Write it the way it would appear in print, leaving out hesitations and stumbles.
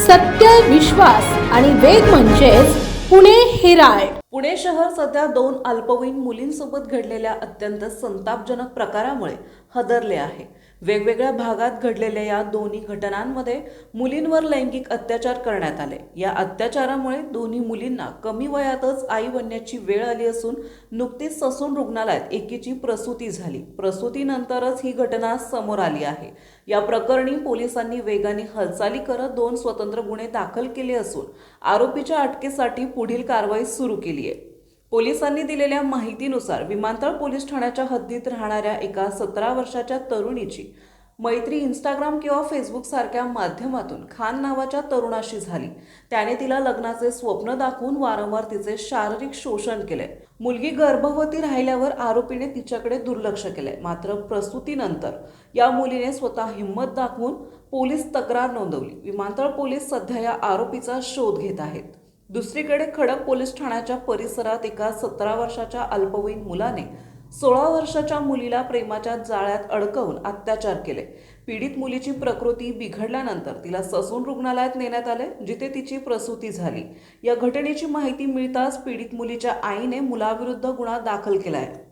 सत्य, विश्वास आणि वेग म्हणजेच पुणे हेराल्ड. पुणे शहर सध्या दोन अल्पवयीन मुलींसोबत घडलेल्या अत्यंत संतापजनक प्रकारामुळे हादरले आहे. वेगवेगळ्या भागात घडलेल्या या दोन्ही घटनांमध्ये मुलींवर लैंगिक अत्याचार करण्यात आले. या अत्याचारामुळे दोन्ही मुलींना कमी वयातच आई बनण्याची वेळ आली असून नुकतीच ससून रुग्णालयात एकीची प्रसूती झाली. प्रसूतीनंतरच ही घटना समोर आली आहे. या प्रकरणी पोलिसांनी वेगाने हालचाली करत दोन स्वतंत्र गुन्हे दाखल केले असून आरोपीच्या अटकेसाठी पुढील कारवाई सुरू केली आहे. पोलिसांनी दिलेल्या माहितीनुसार विमानतळ पोलीस ठाण्याच्या हद्दीत राहणाऱ्या एका 17 वर्षाच्या तरुणीची मैत्री इंस्टाग्राम किंवा फेसबुक सारख्या माध्यमातून खान नावाच्या तरुणाशी झाली. त्याने तिला लग्नाचे स्वप्न दाखवून वारंवार तिचे शारीरिक शोषण केले. मुलगी गर्भवती राहिल्यावर आरोपीने तिच्याकडे दुर्लक्ष केले. मात्र प्रसूतीनंतर या मुलीने स्वतः हिंमत दाखवून पोलीस तक्रार नोंदवली. विमानतळ पोलीस सध्या या आरोपीचा शोध घेत आहेत. दुसरीकडे खडक पोलीस ठाण्याच्या परिसरात एका 17 वर्षाच्या अल्पवयीन मुलाने 16 वर्षाच्या मुलीला प्रेमाच्या जाळ्यात अडकवून अत्याचार केले. पीडित मुलीची प्रकृती बिघडल्यानंतर तिला ससून रुग्णालयात नेण्यात आले, जिथे तिची प्रसूती झाली. या घटनेची माहिती मिळताच पीडित मुलीच्या आईने मुलाविरुद्ध गुन्हा दाखल केला आहे.